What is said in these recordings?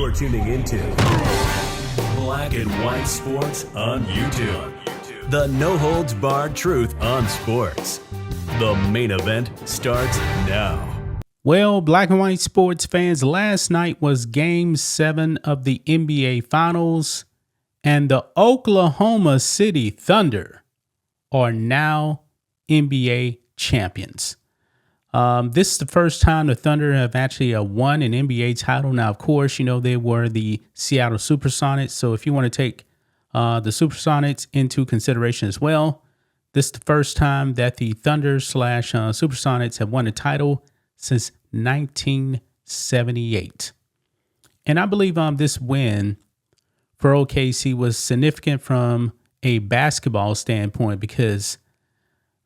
You're tuning into Black and White Sports on YouTube. The no-holds-barred truth on sports. The main event starts now. Well, Black and White Sports fans, last night was Game 7 of the NBA Finals, and the Oklahoma City Thunder are now NBA champions. This is the first time the Thunder have actually won an NBA title. Now, of course, you know, they were the Seattle Supersonics. So if you want to take the Supersonics into consideration as well, this is the first time that the Thunder / Supersonics have won a title since 1978. And I believe this win for OKC was significant from a basketball standpoint because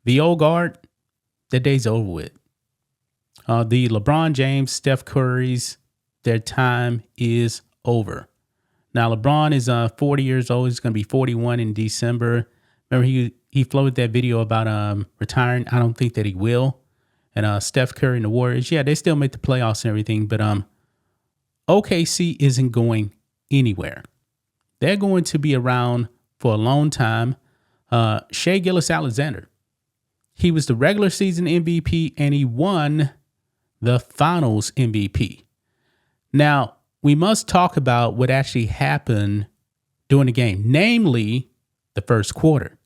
the old guard, that day's over with. The LeBron James, Steph Curry's, their time is over. Now, LeBron is 40 years old. He's going to be 41 in December. Remember, he floated that video about retiring. I don't think that he will. And Steph Curry and the Warriors, yeah, they still make the playoffs and everything. But OKC isn't going anywhere. They're going to be around for a long time. Shai Gilgeous Alexander, he was the regular season MVP and he won the finals MVP. Now, we must talk about what actually happened during the game, namely the first quarter.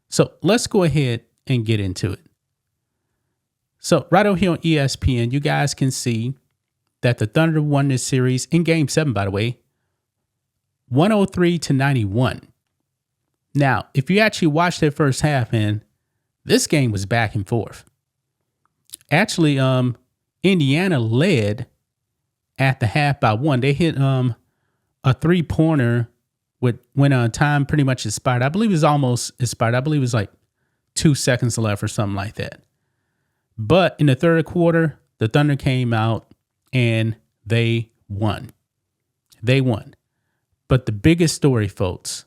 So let's go ahead and get into it. So right over here on ESPN, you guys can see that the Thunder won this series in Game 7, by the way, 103-91. Now, if you actually watch that first half, man, this game was back and forth. Actually, Indiana led at the half by 1. They hit a three-pointer when time pretty much expired. I believe it was almost expired. I believe it was like 2 seconds left or something like that. But in the third quarter, the Thunder came out and they won. They won. But the biggest story, folks,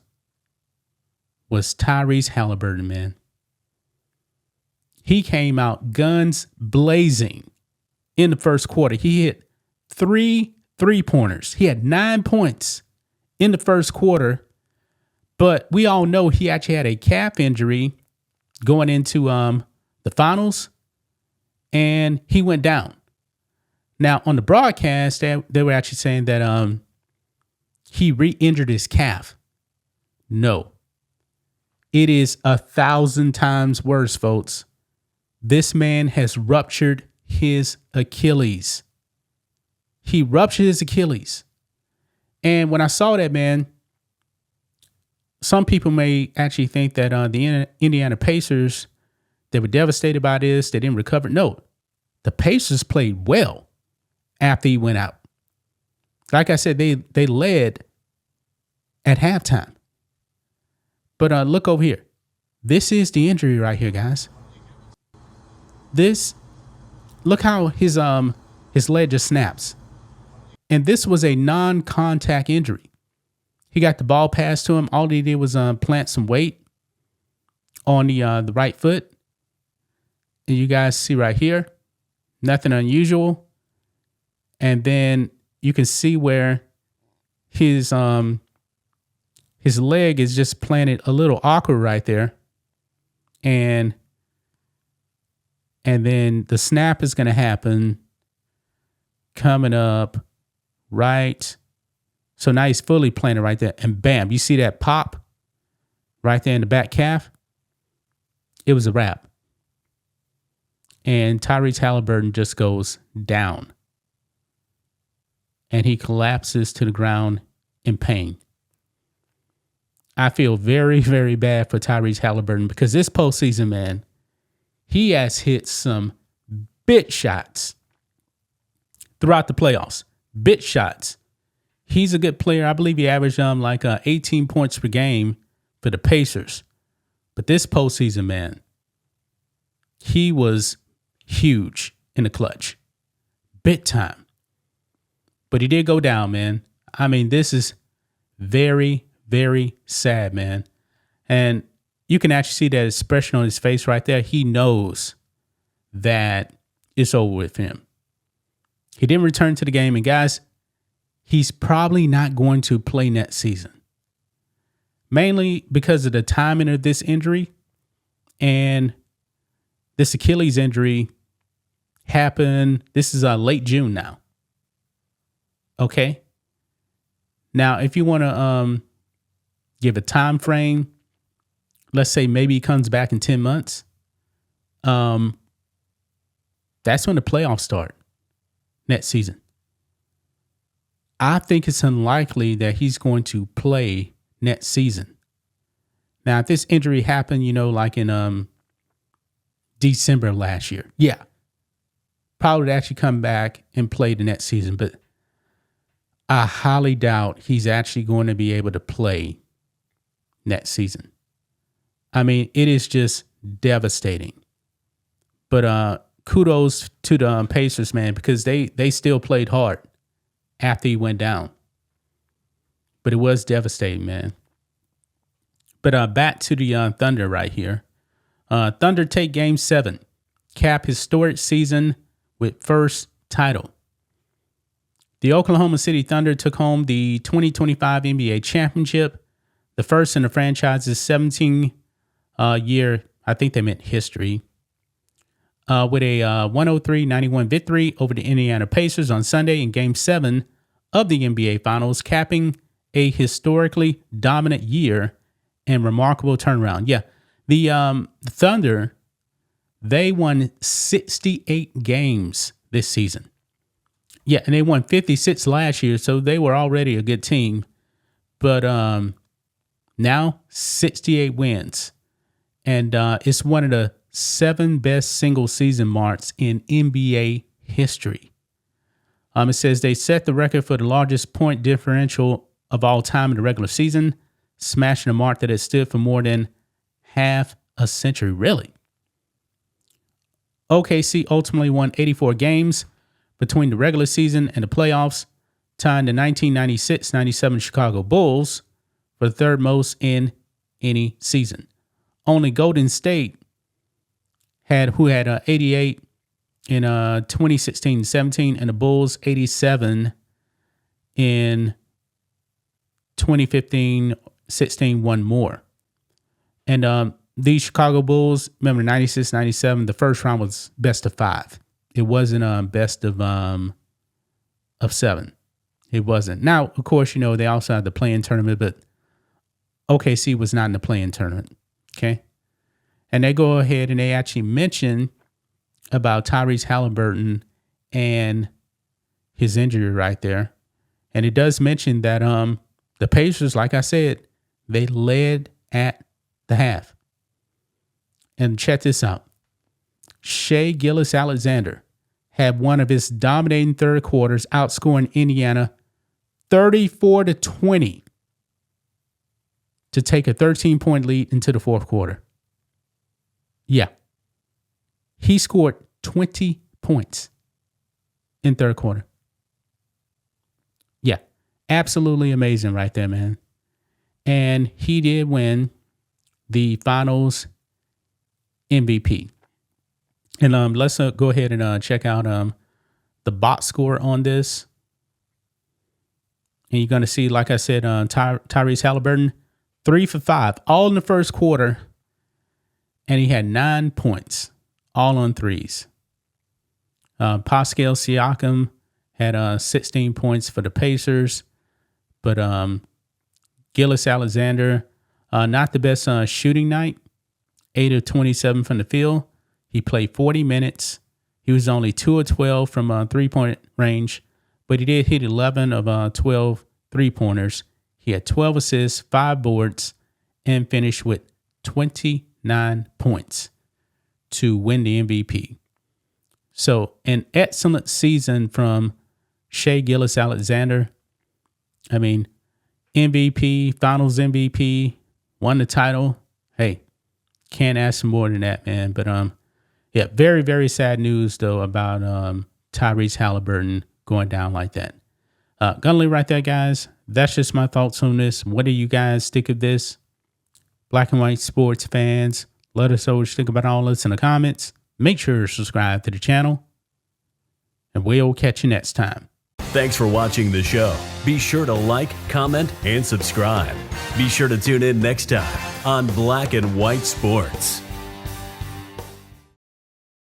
was Tyrese Haliburton, man. He came out guns blazing in the first quarter. He hit 3 3-pointers. He had 9 points in the first quarter. But we all know he actually had a calf injury going into the finals, and he went down. Now, on the broadcast, they were actually saying that he re-injured his calf. No. It is 1,000 times worse, folks. This man has ruptured his Achilles. He ruptured his Achilles. And when I saw that, man, some people may actually think that the Indiana Pacers, they were devastated by this. They didn't recover. No, the Pacers played well after he went out. Like I said, they led at halftime. But look over here. This is the injury right here, guys. Look how his leg just snaps. And this was a non-contact injury. He got the ball passed to him. All he did was plant some weight on the right foot. And you guys see right here, nothing unusual. And then you can see where his leg is just planted a little awkward right there. And then the snap is going to happen coming up right. So now he's fully planted right there. And bam, you see that pop right there in the back calf? It was a wrap. And Tyrese Haliburton just goes down. And he collapses to the ground in pain. I feel very, very bad for Tyrese Haliburton because this postseason, man, he has hit some bit shots throughout the playoffs. Bit shots. He's a good player. I believe he averaged 18 points per game for the Pacers. But this postseason, man, he was huge in the clutch. Big time. But he did go down, man. I mean, this is very, very sad, man. And you can actually see that expression on his face right there. He knows that it's over with him. He didn't return to the game. And guys, he's probably not going to play next season. Mainly because of the timing of this injury, and this Achilles injury happened. This is late June now. Okay. Now, if you want to give a time frame, let's say maybe he comes back in 10 months. That's when the playoffs start next season. I think it's unlikely that he's going to play next season. Now, if this injury happened, like in December of last year, yeah, probably would actually come back and play the next season. But I highly doubt he's actually going to be able to play next season. I mean, it is just devastating. But kudos to the Pacers, man, because they still played hard after he went down. But it was devastating, man. But back to the Thunder right here. Thunder take Game 7. Cap historic season with first title. The Oklahoma City Thunder took home the 2025 NBA championship, the first in the franchise's 17-year, I think they meant history, with a 103-91 victory over the Indiana Pacers on Sunday in Game 7 of the NBA Finals, capping a historically dominant year and remarkable turnaround. Yeah, the Thunder, they won 68 games this season. Yeah, and they won 56 last year, so they were already a good team. But now 68 wins. And it's one of the 7 best single season marks in NBA history. It says they set the record for the largest point differential of all time in the regular season, smashing a mark that has stood for more than half a century. Really? OKC ultimately won 84 games between the regular season and the playoffs, tying the 1996-97 Chicago Bulls for the third most in any season. Only Golden State had 88 in 2016-17, and the Bulls 87 in 2015-16, one more. And these Chicago Bulls, remember 96-97, the first round was best of 5. It wasn't best of 7. It wasn't. Now, of course, they also had the play-in tournament, but OKC was not in the play-in tournament. Okay. And they go ahead and they actually mention about Tyrese Haliburton and his injury right there. And it does mention that the Pacers, like I said, they led at the half. And check this out. Shai Gilgeous Alexander had one of his dominating third quarters, outscoring Indiana 34-20 to take a 13-point lead into the fourth quarter. Yeah. He scored 20 points in third quarter. Yeah. Absolutely amazing right there, man. And he did win the finals MVP. And let's go ahead and check out the box score on this. And you're going to see, like I said, Tyrese Haliburton, 3 for 5, all in the first quarter. And he had 9 points, all on threes. Pascal Siakam had 16 points for the Pacers. But Gilgeous Alexander, not the best shooting night, 8 of 27 from the field. He played 40 minutes. He was only 2 of 12 from 3-point range, but he did hit 11 of 12 3-pointers. He had 12 assists, 5 boards, and finished with 29 points to win the MVP. So an excellent season from Shai Gilgeous Alexander. I mean, MVP, finals MVP, won the title. Hey, can't ask for more than that, man. But yeah, very, very sad news, though, about Tyrese Haliburton going down like that. Gonna leave right there, guys. That's just my thoughts on this. What do you guys think of this? Black and white sports fans, let us know what you think about all this in the comments. Make sure to subscribe to the channel, and we'll catch you next time. Thanks for watching the show. Be sure to like, comment, and subscribe. Be sure to tune in next time on Black and White Sports.